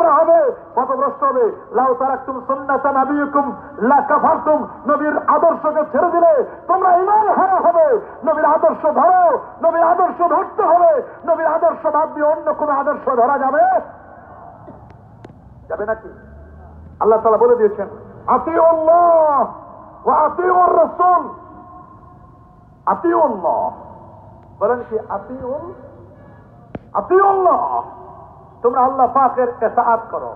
গোমরাহ হবে, পথভ্রষ্ট হবে। লাউ তারাকতুম সুন্নাতা নাবিয়িকুম লাকাফারতুম, নবীর আদর্শকে ছেড়ে দিলে তোমরা ঈমান হারা হবে। নবীর আদর্শ ধরো, নবীর আদর্শ ধরতে হবে। নবীর আদর্শ বাদ দিয়ে অন্য কোন আদর্শ ধরা যাবে যাবে নাকি? আল্লাহ তাআলা বলে দিয়েছেন আতিউল্লাহ ওয়া আতিউর রাসূল। আতিউল্লাহ বলেন কি? আতিউল্লাহ, তোমরা আল্লাহ পাকের ইতাআত করো।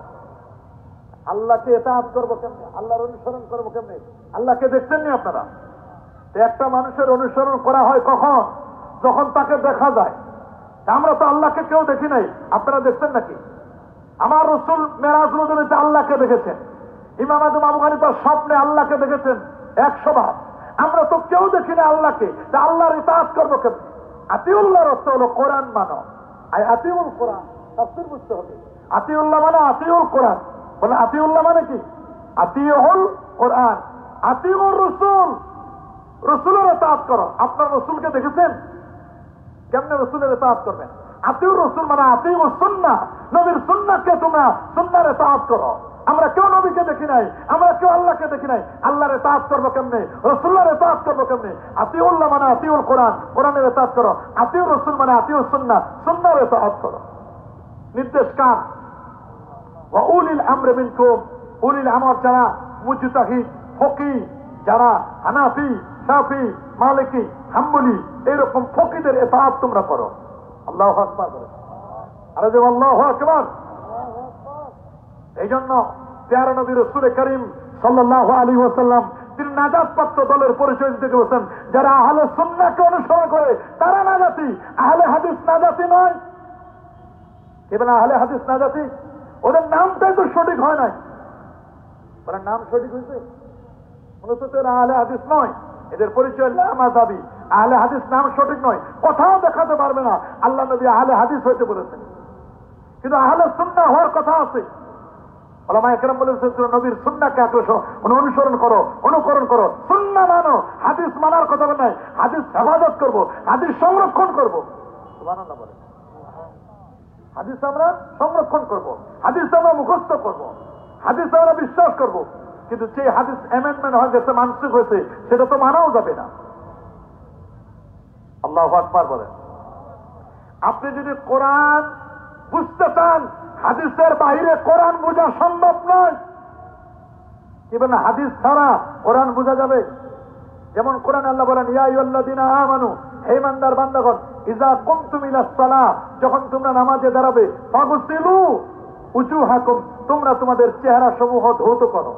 আল্লাহকে ইতাআত করবো কেমনে? আল্লাহর অনুসরণ করবো কেমনে? আল্লাহকে দেখছেন নি আপনারা? একটা মানুষের অনুসরণ করা হয় কখন? যখন তাকে দেখা যায়। আমরা তো আল্লাহকে কেউ দেখি নাই, আপনারা দেখছেন নাকি? আমার রাসূল মেরাজ নজরে আল্লাহকে দেখেছেন, ইমাম আযম আবু হানিফা স্বপ্নে আল্লাহকে দেখেছেন 100 বার। আমরা তো কেউ দেখি না আল্লাহকে, তা আল্লাহর ইতাআত করবো কেমনে? আতিউল্লাহর অর্থ হলো কোরআন মানো। আতিউল কোরআন তাফসীর বুঝতে হবে। আতিউল্লাহ মানে আতিউল কোরআন। বলে আতিউল্লাহ মানে কি? আতিউল কোরআন, আতিউর রাসূল, রাসূলের ইতাআত করো। আপনার রাসূলকে দেখেছেন? কেমনে রাসূলের ইতাআত করবেন? আতিউর রাসূল মানে আতিউস সুন্নাহ, নবীর সুন্নাহকে তোমরা সুন্নাহর ইতাআত করো। আমরা কেউ নবীকে দেখি নাই, আমরা কেউ আল্লাহকে দেখি নাই। আল্লাহর ইতাআত করবো কেমনে? রাসূলের ইতাআত করবো কেমনে? আতিউল্লাহ মানে আতিউল কোরআন, কোরআনের ইতাআত করো। আতিউর রাসূল মানে আতিউস সুন্নাহ, সুন্নাহর ইতাআত করো। নির্দেশ কার? ওয়া উলিল আমরি মিনকুম, উলিল আমর যারা মুজতাহিদ ফকিহ, যারা হানাফি শাফি মালিকি হাম্বলি এরকম ফকিহদের ইতাআত তোমরা করো। আল্লাহু আকবার বলে, আরে যে আল্লাহু আকবার। এই জন্য প্যারা নবী রাসূল করিম সাল্লাল্লাহু আলাইহি ওয়াসাল্লাম তিনি নাজাতপ্রাপ্ত দলের পরিচয় দিতে গেছেন, যারা আহলে সুন্নাহকে অনুসরণ করে তারা নাজাতি, আহলে হাদিস নাজাতি নয়। এবার আহলে হাদিস নাজাতি, ওদের নামটাই তো সঠিক হয় নাই। ওদের নাম সঠিক হয়েছে, মূলত এরা আহলে হাদিস নয়, এদের পরিচয় লামাযাবি। আহলে হাদিস নাম সঠিক নয়, কথাও দেখাতে পারবে না আল্লাহ নবী আহলে হাদিস হইতে বলেছেন, কিন্তু আহলে সুন্নাহ হওয়ার কথা আছে। ওলামায়ে কেরাম বলেছেন নবীর সুন্নাহকে অনুসরণ করো, অনুকরণ করো, সুন্নাহ মানো। হাদিস মানার কথা নয়, হাদিস হেফাজত করবো, হাদিস সংরক্ষণ করবো। সুবহানাল্লাহ বলে, হাদিস আমরা সংরক্ষণ করবো, হাদিস আমরা মুখস্থ করবো, হাদিস আমরা বিশ্বাস করবো। কিন্তু যে হাদিস অ্যামেন্ডমেন্ট হয়ে গেছে, মানসুখ হয়েছে, সেটা তো মানাও যাবে না। আল্লাহু আকবার বলেন। আপনি যদি কোরআন বুঝতে চান, হাদিসের বাইরে কোরআন বোঝা সম্ভব নয়। কি বলেন? হাদিস ছাড়া কোরআন বোঝা যাবে? যেমন কোরআন আল্লাহ বলেন ইয়া আইয়ুহাল্লাযীনা আমানু, হে ইমানদার বান্দাগণ, ইযা কুমতুম ইলাস সালাহ, যখন তোমরা নামাজে দাঁড়াবে, ফাগসিলু উজুহাকুম, তোমরা তোমাদের চেহারা সমূহ ধৌত করো।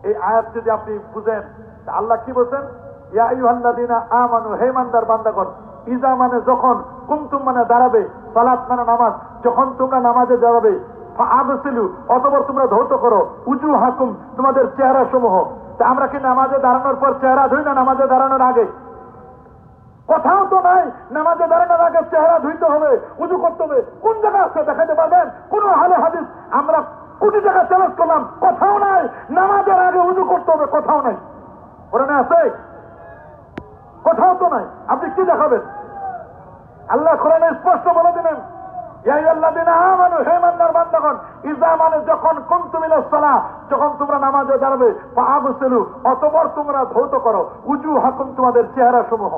এই আয়াত যদি আপনি বুঝেন, আল্লাহ কি বলছেন? ইয়া আইয়ুহাল্লাযীনা আমানু, হে ইমানদার বান্দাগণ, ইজা মানে যখন, কুমতুম মানে দাঁড়াবে, সালাত মানে নামাজ, যখন তোমরা নামাজে দাঁড়াবে, ফাগসিলু অতঃপর তোমরা ধৌত করো, উজুহাকুম তোমাদের চেহারা সমূহ। তা আমরা কি নামাজে দাঁড়ানোর পর চেহারা ধুই না নামাজে দাঁড়ানোর আগে? কোথাও তো নাই নামাজে দাঁড়ানোর আগে চেহারা ধুইতে হবে, উজু করতে হবে। কোন জায়গা আছে দেখাতে পারবেন? কোন আহলে হাদিস আমরা কোটি টাকা চ্যালেঞ্জ করলাম, কোথাও নাই নামাজের আগে উজু করতে হবে, কোথাও নাই। কোরআনে আছে? কোথাও তো নাই। আপনি কি দেখাবেন? আল্লাহ কোরআনে স্পষ্ট বলে দিলেন ইয়া আইয়ুহাল্লাযীনা আমানু, হে ইমানদার বান্দাগণ, ইজা মানে যখন, কুমতুম ইলাস সালাহ যখন তোমরা নামাজে দাঁড়াবে, ফাগসিলু অতঃপর তোমরা ধৌত করো, উজুহাকুম তোমাদের চেহারা সমূহ।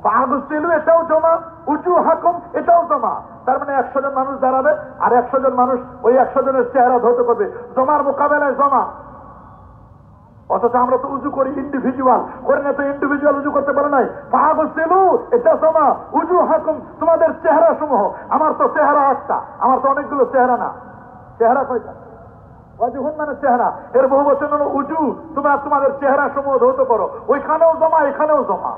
ফাগসিলু এটাও জমা, উজুহাকুম এটাও জমা। তার মানে 100 জন মানুষ দাঁড়াবে আর 100 জন মানুষ ওই 100 জনের চেহারা ধৌত করবে, জমার মোকাবেলায় জমা। অথচ আমরা তো উজু করি ইন্ডিভিজুয়াল, করে না তো ইন্ডিভিজুয়াল উজু করতে পারে নাই। ফাগসিলু এটা জমা, উজুহাকুম তোমাদের চেহারা সমূহ। আমার তো চেহারা একটা, আমার তো অনেকগুলো চেহারা না। চেহারা কয়টা? ওয়াজহুন মানে চেহারা, এর বহু বচন হলো উজু। তোমরা তোমাদের চেহারা সমূহ ধৌত করো, ওইখানেও জমা এখানেও জমা।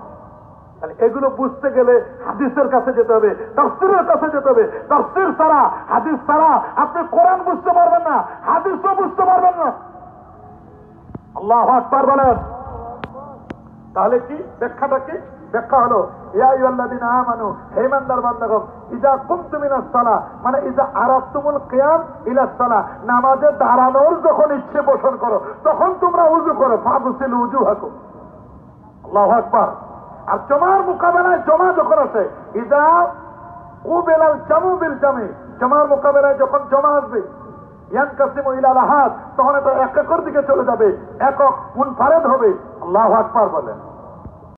তাহলে এগুলো বুঝতে গেলে হাদিসের কাছে যেতে হবে, তাফসীরের কাছে যেতে হবে। তাফসীর ছাড়া, হাদিস ছাড়া আপনি কোরআন বুঝতে পারবেন না, হাদিসও বুঝতে পারবেন না। আল্লাহু আকবার বলেন। তাহলে কি ব্যাখ্যাটা কি? ব্যাখ্যা হলো ইয়া আইয়ুহাল্লাযীনা আমানু, হে ইমানদার বান্দাগণ, ইযা কুমতুম ইলাস সালাহ মানে ইযা আরাদতুমুল কিয়াম ইলাস সালাহ, নামাজে দাঁড়ানোর যখন ইচ্ছে পোষণ করো, তখন তোমরা উযু করো। ফাগসিলু উজুহাকুম। আল্লাহু আকবার। আর জমার মোকাবেলায় জমা যখন আসে, ইযা কুবিলাল জামু বিল জামি, জমার মোকাবেলায় যখন জমা আসবে, ইয়ানকাসিমু ইলাল আহাদ, তখন এটা এক একর দিকে চলে যাবে, একক মুনফারিদ হবে। আল্লাহু আকবার বলেন।